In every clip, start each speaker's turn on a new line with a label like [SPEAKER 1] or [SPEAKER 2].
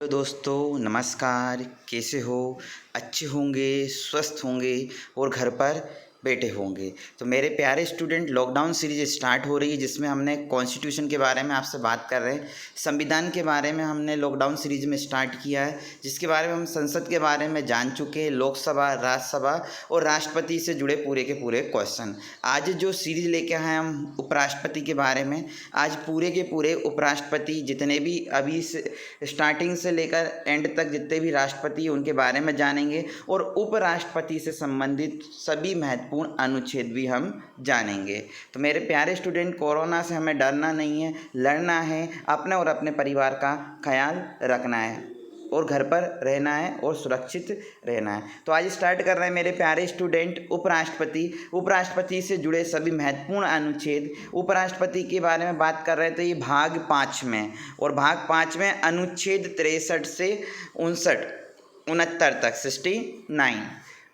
[SPEAKER 1] तो दोस्तों नमस्कार, कैसे हो? अच्छे होंगे, स्वस्थ होंगे और घर पर बैठे होंगे। तो मेरे प्यारे स्टूडेंट, लॉकडाउन सीरीज स्टार्ट हो रही है जिसमें हमने कॉन्स्टिट्यूशन के बारे में आपसे बात कर रहे हैं। संविधान के बारे में हमने लॉकडाउन सीरीज में स्टार्ट किया है, जिसके बारे में हम संसद के बारे में जान चुके हैं, लोकसभा, राज्यसभा और राष्ट्रपति से जुड़े पूरे के पूरे क्वेश्चन। आज जो सीरीज लेके आए हैं हम उपराष्ट्रपति के बारे में। आज पूरे के पूरे उपराष्ट्रपति जितने भी अभी से स्टार्टिंग से लेकर एंड तक जितने भी राष्ट्रपति हैं उनके बारे में जानेंगे और उपराष्ट्रपति से संबंधित सभी महत्वपूर्ण अनुच्छेद भी हम जानेंगे। तो मेरे प्यारे स्टूडेंट, कोरोना से हमें डरना नहीं है, लड़ना है, अपने और अपने परिवार का ख्याल रखना है और घर पर रहना है और सुरक्षित रहना है। तो आज स्टार्ट कर रहे हैं मेरे प्यारे स्टूडेंट उपराष्ट्रपति से जुड़े सभी महत्वपूर्ण अनुच्छेद। उपराष्ट्रपति के बारे में बात कर रहे थे, ये भाग 5 में, और भाग 5 में अनुच्छेद 63 से 69 तक 69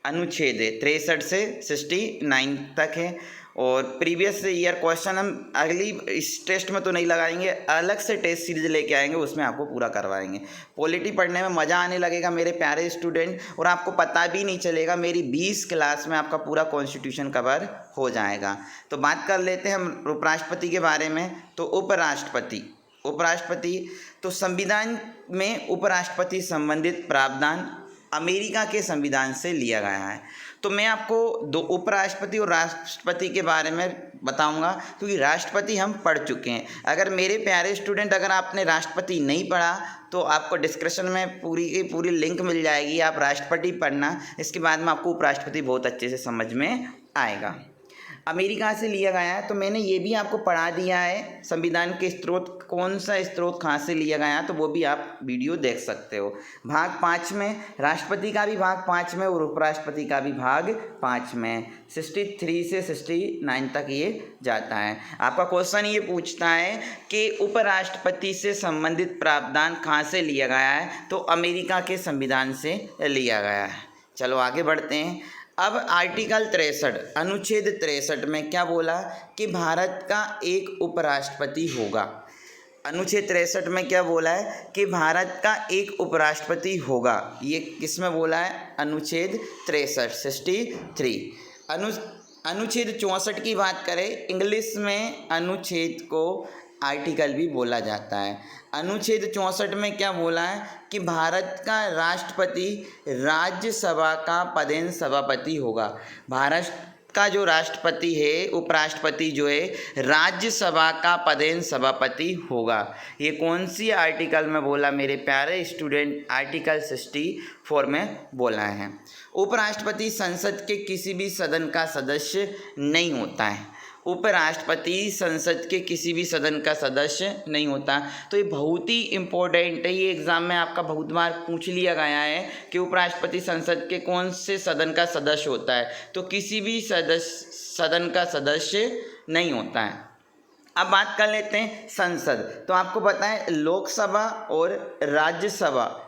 [SPEAKER 1] अनुच्छेद है, 63 से 69 तक है। और प्रीवियस ईयर क्वेश्चन हम अगली इस टेस्ट में तो नहीं लगाएंगे, अलग से टेस्ट सीरीज लेके आएंगे, उसमें आपको पूरा करवाएंगे। पॉलिटी पढ़ने में मज़ा आने लगेगा मेरे प्यारे स्टूडेंट, और आपको पता भी नहीं चलेगा, मेरी 20 क्लास में आपका पूरा कॉन्स्टिट्यूशन कवर हो जाएगा। तो बात कर लेते हैं हम उपराष्ट्रपति के बारे में। तो उपराष्ट्रपति तो संविधान में उपराष्ट्रपति संबंधित प्रावधान अमेरिका के संविधान से लिया गया है। तो मैं आपको दो उपराष्ट्रपति और राष्ट्रपति के बारे में बताऊंगा, क्योंकि राष्ट्रपति हम पढ़ चुके हैं। अगर मेरे प्यारे स्टूडेंट, अगर आपने राष्ट्रपति नहीं पढ़ा तो आपको डिस्क्रिप्शन में पूरी की पूरी लिंक मिल जाएगी, आप राष्ट्रपति पढ़ना, इसके बाद में आपको उपराष्ट्रपति बहुत अच्छे से समझ में आएगा। अमेरिका से लिया गया है, तो मैंने ये भी आपको पढ़ा दिया है संविधान के स्रोत, कौन सा स्रोत कहाँ से लिया गया, तो वो भी आप वीडियो देख सकते हो। भाग 5 में राष्ट्रपति का भी भाग 5 में और उपराष्ट्रपति का भी भाग 5 में 63 से 69 तक ये जाता है। आपका क्वेश्चन ये पूछता है कि उपराष्ट्रपति से संबंधित प्रावधान कहाँ से लिया गया है, तो अमेरिका के संविधान से लिया गया है। चलो आगे बढ़ते हैं। अब आर्टिकल 63 अनुच्छेद 63 में क्या बोला कि भारत का एक उपराष्ट्रपति होगा। अनुच्छेद 63 में क्या बोला है कि भारत का एक उपराष्ट्रपति होगा। ये किस में बोला है? अनुच्छेद 63 63। अनुच्छेद 64 की बात करें, इंग्लिश में अनुच्छेद को आर्टिकल भी बोला जाता है। अनुच्छेद 64 में क्या बोला है कि भारत का राष्ट्रपति राज्यसभा का पदेन सभापति होगा। भारत का जो राष्ट्रपति है, उपराष्ट्रपति जो है, राज्यसभा का पदेन सभापति होगा। ये कौन सी आर्टिकल में बोला मेरे प्यारे स्टूडेंट? आर्टिकल 64 में बोला है। उपराष्ट्रपति संसद के किसी भी सदन का सदस्य नहीं होता है। उपराष्ट्रपति संसद के किसी भी सदन का सदस्य नहीं होता। तो ये बहुत ही इम्पोर्टेंट है, ये एग्ज़ाम में आपका बहुत बार पूछ लिया गया है कि उपराष्ट्रपति संसद के कौन से सदन का सदस्य होता है, तो किसी भी सदन का सदस्य नहीं होता है। अब बात कर लेते हैं संसद। तो आपको पता है लोकसभा और राज्यसभा।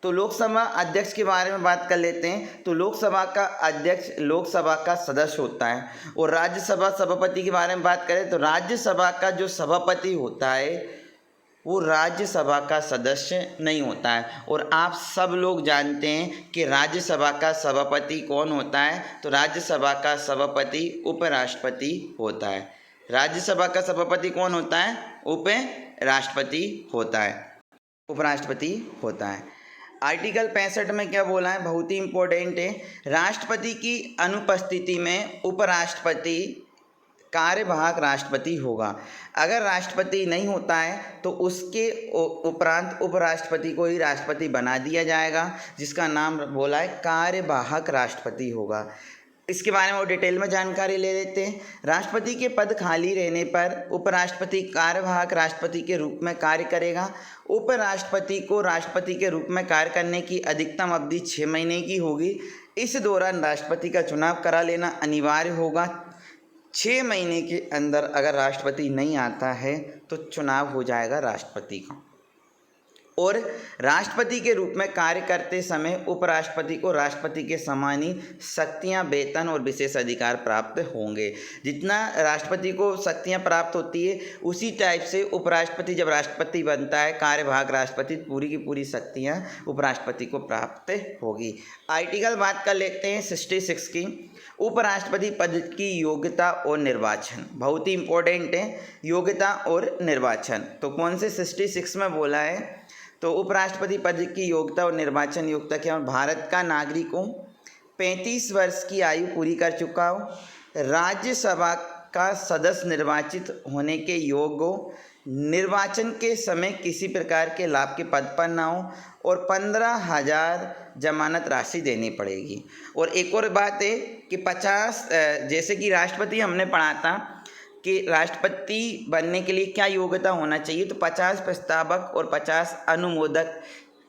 [SPEAKER 1] तो लोकसभा अध्यक्ष के बारे में बात कर लेते हैं। तो लोकसभा का अध्यक्ष लोकसभा का सदस्य होता है, और राज्यसभा सभापति के बारे में बात करें तो राज्यसभा का जो सभापति होता है वो राज्यसभा का सदस्य नहीं होता है। और आप सब लोग जानते हैं कि राज्यसभा का सभापति कौन होता है, तो राज्यसभा का सभापति उपराष्ट्रपति होता है। राज्यसभा का सभापति कौन होता है? उपराष्ट्रपति होता है, उपराष्ट्रपति होता है। आर्टिकल 65 में क्या बोला है, बहुत ही इम्पोर्टेंट है। राष्ट्रपति की अनुपस्थिति में उपराष्ट्रपति कार्यवाहक राष्ट्रपति होगा। अगर राष्ट्रपति नहीं होता है तो उसके उपरांत उपराष्ट्रपति को ही राष्ट्रपति बना दिया जाएगा, जिसका नाम बोला है कार्यवाहक राष्ट्रपति होगा। इसके बारे में और डिटेल में जानकारी ले लेते हैं। राष्ट्रपति के पद खाली रहने पर उपराष्ट्रपति कार्यवाहक राष्ट्रपति के रूप में कार्य करेगा। उपराष्ट्रपति को राष्ट्रपति के रूप में कार्य करने की अधिकतम अवधि 6 महीने की होगी। इस दौरान राष्ट्रपति का चुनाव करा लेना अनिवार्य होगा। 6 महीने के अंदर अगर राष्ट्रपति नहीं आता है तो चुनाव हो जाएगा राष्ट्रपति का। और राष्ट्रपति के रूप में कार्य करते समय उपराष्ट्रपति को राष्ट्रपति के समान ही शक्तियाँ, वेतन और विशेष अधिकार प्राप्त होंगे। जितना राष्ट्रपति को शक्तियाँ प्राप्त होती है उसी टाइप से उपराष्ट्रपति जब राष्ट्रपति बनता है, कार्यभाग राष्ट्रपति, पूरी की पूरी शक्तियाँ उपराष्ट्रपति को प्राप्त होगी। आर्टिकल बात कर लेते हैं 66 की, उपराष्ट्रपति पद की योग्यता और निर्वाचन। बहुत ही इंपॉर्टेंट है योग्यता और निर्वाचन। तो कौन से 66 में बोला है? तो उपराष्ट्रपति पद की योग्यता और निर्वाचन योग्यता क्या? भारत का नागरिक हो, 35 वर्ष की आयु पूरी कर चुका हो, राज्यसभा का सदस्य निर्वाचित होने के योग्य हो, निर्वाचन के समय किसी प्रकार के लाभ के पद पर ना हो और 15,000 जमानत राशि देनी पड़ेगी। और एक और बात है कि 50 जैसे कि राष्ट्रपति हमने पढ़ा था कि राष्ट्रपति बनने के लिए क्या योग्यता होना चाहिए, तो 50 प्रस्तावक और 50 अनुमोदक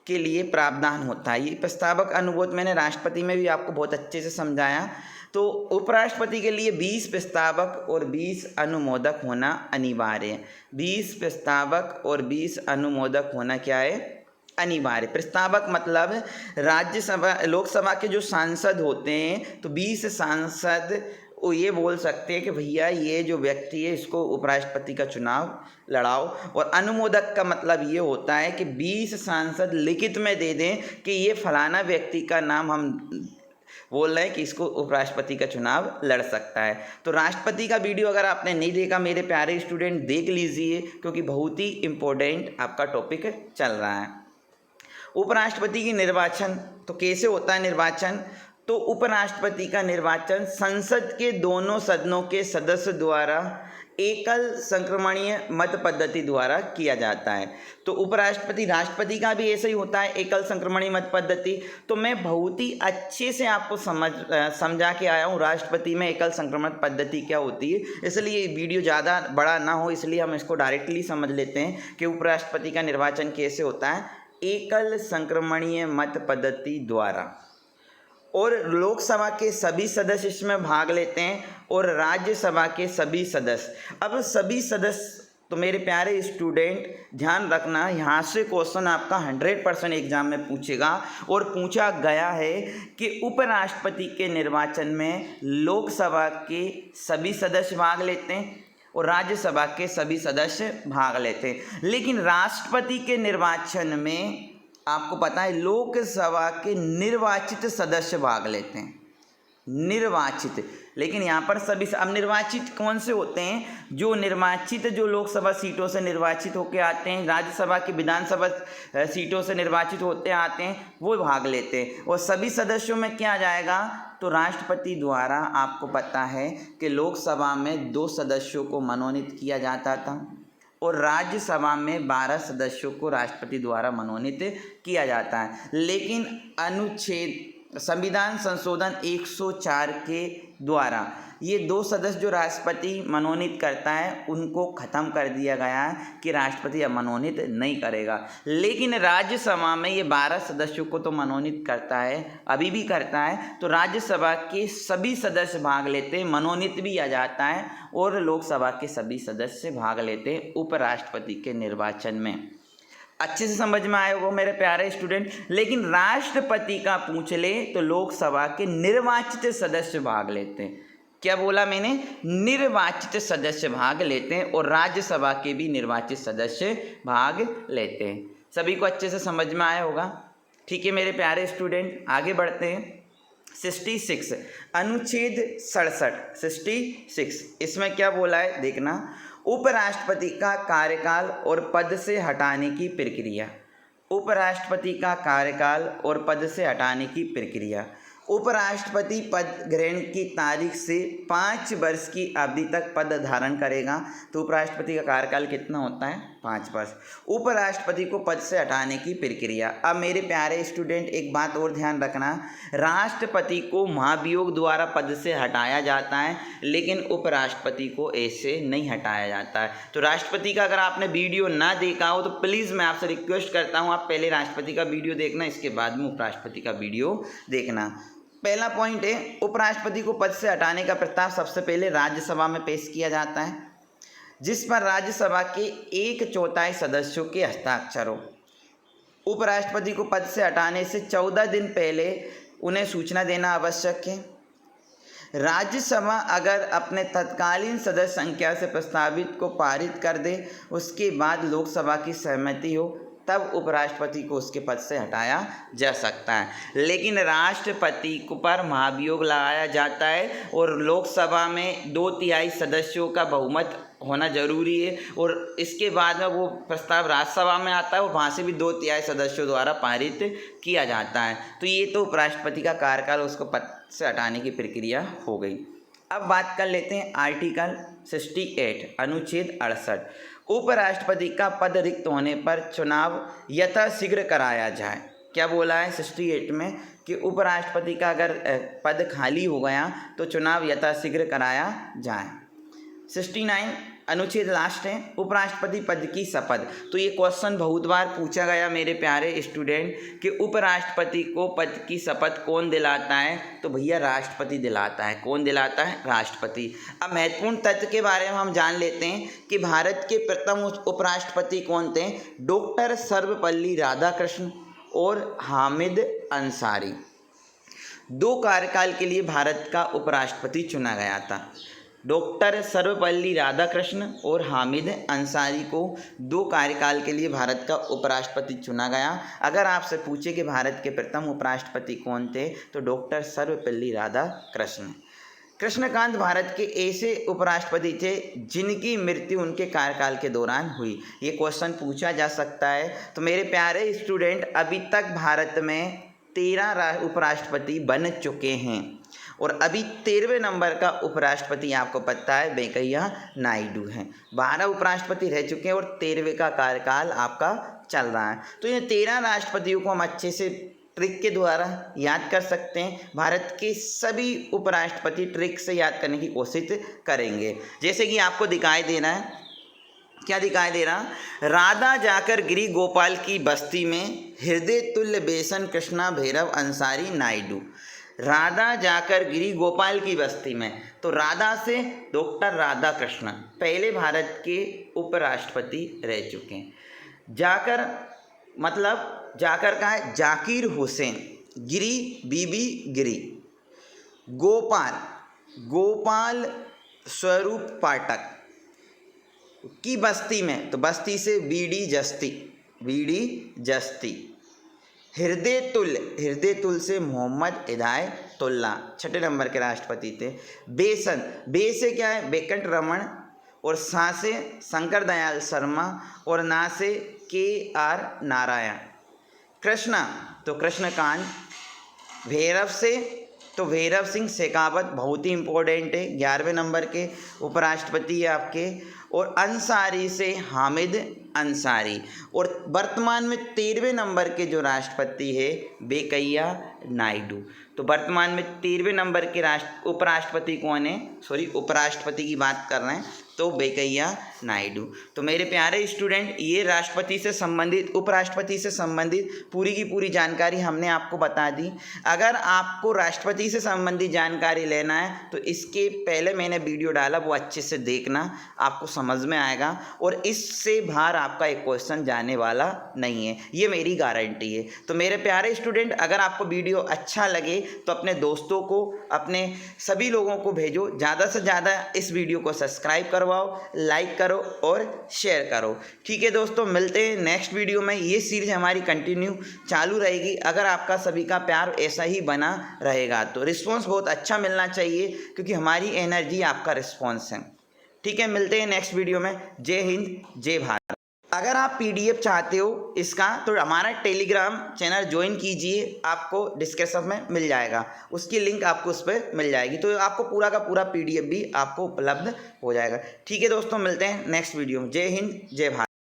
[SPEAKER 1] के लिए प्रावधान होता है। ये प्रस्तावक अनुमोदक मैंने राष्ट्रपति में भी आपको बहुत अच्छे से समझाया। तो उपराष्ट्रपति के लिए 20 प्रस्तावक और 20 अनुमोदक होना अनिवार्य है। 20 प्रस्तावक और 20 अनुमोदक होना क्या है? अनिवार्य। प्रस्तावक मतलब राज्यसभा, लोकसभा के जो सांसद होते हैं, तो 20 सांसद वो ये बोल सकते हैं कि भैया ये जो व्यक्ति है इसको उपराष्ट्रपति का चुनाव लड़ाओ। और अनुमोदक का मतलब ये होता है कि 20 सांसद लिखित में दे दें कि ये फलाना व्यक्ति का नाम हम बोल रहे हैं कि इसको उपराष्ट्रपति का चुनाव लड़ सकता है। तो राष्ट्रपति का वीडियो अगर आपने नहीं देखा मेरे प्यारे स्टूडेंट, देख लीजिए, क्योंकि बहुत ही इम्पोर्टेंट आपका टॉपिक चल रहा है। उपराष्ट्रपति की निर्वाचन तो कैसे होता है निर्वाचन? तो उपराष्ट्रपति का निर्वाचन संसद के दोनों सदनों के सदस्य द्वारा एकल संक्रमणीय मत पद्धति द्वारा किया जाता है। तो उपराष्ट्रपति, राष्ट्रपति का भी ऐसा ही होता है, एकल संक्रमणीय मत पद्धति। तो मैं बहुत ही अच्छे से आपको समझा के आया हूँ राष्ट्रपति में एकल संक्रमण पद्धति क्या होती है, इसलिए वीडियो ज़्यादा बड़ा ना हो, इसलिए हम इसको डायरेक्टली समझ लेते हैं कि उपराष्ट्रपति का निर्वाचन कैसे होता है, एकल संक्रमणीय मत पद्धति द्वारा। और लोकसभा के सभी सदस्य इसमें भाग लेते हैं और राज्यसभा के सभी सदस्य। अब सभी सदस्य, तो मेरे प्यारे स्टूडेंट ध्यान रखना, यहाँ से क्वेश्चन आपका 100% एग्जाम में पूछेगा और पूछा गया है कि उपराष्ट्रपति के निर्वाचन में लोकसभा के सभी सदस्य भाग लेते हैं और राज्यसभा के सभी सदस्य भाग लेते हैं। लेकिन राष्ट्रपति के निर्वाचन में आपको पता है लोकसभा के निर्वाचित सदस्य भाग लेते हैं, निर्वाचित। लेकिन यहाँ पर सभी, अब निर्वाचित कौन से होते हैं? जो निर्वाचित, जो लोकसभा सीटों से निर्वाचित होकर आते हैं, राज्यसभा की विधानसभा सीटों से निर्वाचित होते आते हैं, वो भाग लेते हैं। और सभी सदस्यों में क्या जाएगा? तो राष्ट्रपति द्वारा आपको पता है कि लोकसभा में 2 सदस्यों को मनोनीत किया जाता था और राज्यसभा में 12 सदस्यों को राष्ट्रपति द्वारा मनोनीत किया जाता है। लेकिन अनुच्छेद संविधान संशोधन 104 के द्वारा ये 2 सदस्य जो राष्ट्रपति मनोनीत करता है उनको ख़त्म कर दिया गया है कि राष्ट्रपति अब मनोनीत नहीं करेगा। लेकिन राज्यसभा में ये 12 सदस्यों को तो मनोनीत करता है, अभी भी करता है। तो राज्यसभा के सभी सदस्य भाग लेते हैं, मनोनीत भी आ जाता है, और लोकसभा के सभी सदस्य भाग लेते हैं उपराष्ट्रपति के निर्वाचन में। अच्छे से समझ में आए हो मेरे प्यारे स्टूडेंट। लेकिन राष्ट्रपति का पूछ ले तो लोकसभा के निर्वाचित सदस्य भाग लेते हैं। क्या बोला मैंने? निर्वाचित सदस्य भाग लेते हैं और राज्यसभा के भी निर्वाचित सदस्य भाग लेते हैं। सभी को अच्छे से समझ में आया होगा। ठीक है मेरे प्यारे स्टूडेंट, आगे बढ़ते हैं। 66 अनुच्छेद 66 इसमें क्या बोला है देखना, उपराष्ट्रपति का कार्यकाल और पद से हटाने की प्रक्रिया। उपराष्ट्रपति का कार्यकाल और पद से हटाने की प्रक्रिया। उपराष्ट्रपति पद ग्रहण की तारीख से 5 वर्ष की अवधि तक पद धारण करेगा। तो उपराष्ट्रपति का कार्यकाल कितना होता है? 5 वर्ष। उपराष्ट्रपति को पद से हटाने की प्रक्रिया। अब मेरे प्यारे स्टूडेंट एक बात और ध्यान रखना, राष्ट्रपति को महाभियोग द्वारा पद से हटाया जाता है, लेकिन उपराष्ट्रपति को ऐसे नहीं हटाया जाता है। तो राष्ट्रपति का अगर आपने वीडियो ना देखा हो तो प्लीज़ मैं आपसे रिक्वेस्ट करता हूँ आप पहले राष्ट्रपति का वीडियो देखना, इसके बाद में उपराष्ट्रपति का वीडियो देखना। पहला पॉइंट है, उपराष्ट्रपति को पद से हटाने का प्रस्ताव सबसे पहले राज्यसभा में पेश किया जाता है, जिस पर राज्यसभा के 1/4 सदस्यों के हस्ताक्षर हो। उपराष्ट्रपति को पद से हटाने से 14 दिन पहले उन्हें सूचना देना आवश्यक है। राज्यसभा अगर अपने तत्कालीन सदस्य संख्या से प्रस्तावित को पारित कर दे, उसके बाद लोकसभा की सहमति हो, तब उपराष्ट्रपति को उसके पद से हटाया जा सकता है। लेकिन राष्ट्रपति को पर महाभियोग लगाया जाता है और लोकसभा में 2/3 सदस्यों का बहुमत होना जरूरी है, और इसके बाद में वो प्रस्ताव राज्यसभा में आता है और वहाँ से भी 2/3 सदस्यों द्वारा पारित किया जाता है। तो ये तो उपराष्ट्रपति का कार्यकाल, उसको पद से हटाने की प्रक्रिया हो गई। अब बात कर लेते हैं आर्टिकल 68 अनुच्छेद 68। उपराष्ट्रपति का पद रिक्त होने पर चुनाव यथाशीघ्र कराया जाए। क्या बोला है 68 में कि उपराष्ट्रपति का अगर पद खाली हो गया तो चुनाव यथाशीघ्र कराया जाए। 69 अनुच्छेद लास्ट है, उपराष्ट्रपति पद की शपथ। तो ये क्वेश्चन बहुत बार पूछा गया मेरे प्यारे स्टूडेंट कि उपराष्ट्रपति को पद की शपथ कौन दिलाता है, तो भैया राष्ट्रपति दिलाता है। कौन दिलाता है? राष्ट्रपति। अब महत्वपूर्ण तथ्य के बारे में हम जान लेते हैं कि भारत के प्रथम उपराष्ट्रपति कौन थे। डॉक्टर सर्वपल्ली राधाकृष्ण और हामिद अंसारी। 2 कार्यकाल के लिए भारत का उपराष्ट्रपति चुना गया था। डॉक्टर सर्वपल्ली राधाकृष्ण और हामिद अंसारी को 2 कार्यकाल के लिए भारत का उपराष्ट्रपति चुना गया। अगर आपसे पूछे कि भारत के प्रथम उपराष्ट्रपति कौन थे, तो डॉक्टर सर्वपल्ली राधाकृष्ण। कृष्णकांत भारत के ऐसे उपराष्ट्रपति थे जिनकी मृत्यु उनके कार्यकाल के दौरान हुई। ये क्वेश्चन पूछा जा सकता है। तो मेरे प्यारे स्टूडेंट, अभी तक भारत में 13 उपराष्ट्रपति बन चुके हैं और अभी 13वें नंबर का उपराष्ट्रपति आपको पता है वेंकैया नायडू हैं। 12 उपराष्ट्रपति रह चुके हैं और 13वें का कार्यकाल आपका चल रहा है। तो ये 13 राष्ट्रपतियों को हम अच्छे से ट्रिक के द्वारा याद कर सकते हैं। भारत के सभी उपराष्ट्रपति ट्रिक से याद करने की कोशिश करेंगे। जैसे कि आपको दिखाई दे रहा है, क्या दिखाई दे रहा? राधा जाकर गिरी गोपाल की बस्ती में, हृदय तुल्य बेसन कृष्णा भैरव अंसारी नायडू। राधा जाकर गिरी गोपाल की बस्ती में, तो राधा से डॉक्टर राधाकृष्ण पहले भारत के उपराष्ट्रपति रह चुके हैं। जाकर मतलब जाकर का है जाकिर हुसैन, गिरी बीबी गिरी, गोपाल स्वरूप पाठक की बस्ती में, तो बस्ती से बीडी जस्ती। हृदय तुल से मोहम्मद हिदायतुल्ला 6 नंबर के राष्ट्रपति थे। बेसन, बे से क्या है? वेंकट रमन, और सा से शंकर दयाल शर्मा, और ना से KR नारायण। कृष्णा, तो कृष्णकांत। भैरव से, तो भैरव सिंह शेखावत, बहुत ही इंपॉर्टेंट है, 11वें नंबर के उपराष्ट्रपति है आपके। और अंसारी से हामिद अंसारी। और वर्तमान में 13वें नंबर के जो राष्ट्रपति है वेंकैया नायडू। तो वर्तमान में 13वें नंबर के उपराष्ट्रपति कौन है? उपराष्ट्रपति की बात कर रहे हैं, तो वेंकैया नायडू। तो मेरे प्यारे स्टूडेंट, ये राष्ट्रपति से संबंधित, उपराष्ट्रपति से संबंधित पूरी की पूरी जानकारी हमने आपको बता दी। अगर आपको राष्ट्रपति से संबंधित जानकारी लेना है तो इसके पहले मैंने वीडियो डाला, वो अच्छे से देखना, आपको समझ में आएगा और इससे बाहर आपका एक क्वेश्चन जाने वाला नहीं है, ये मेरी गारंटी है। तो मेरे प्यारे स्टूडेंट, अगर आपको वीडियो अच्छा लगे तो अपने दोस्तों को, अपने सभी लोगों को भेजो, ज़्यादा से ज़्यादा इस वीडियो को सब्सक्राइब करवाओ, लाइक करो और शेयर करो। ठीक है दोस्तों, मिलते हैं नेक्स्ट वीडियो में। ये सीरीज हमारी कंटिन्यू चालू रहेगी। अगर आपका सभी का प्यार ऐसा ही बना रहेगा तो रिस्पॉन्स बहुत अच्छा मिलना चाहिए, क्योंकि हमारी एनर्जी आपका रिस्पॉन्स है। ठीक है, मिलते हैं नेक्स्ट वीडियो में। जय हिंद, जय भारत। अगर आप PDF चाहते हो इसका, तो हमारा टेलीग्राम चैनल ज्वाइन कीजिए, आपको डिस्क्रिप्शन में मिल जाएगा, उसकी लिंक आपको उस पर मिल जाएगी, तो आपको पूरा का पूरा PDF भी आपको उपलब्ध हो जाएगा। ठीक है दोस्तों, मिलते हैं नेक्स्ट वीडियो में। जय हिंद, जय भारत।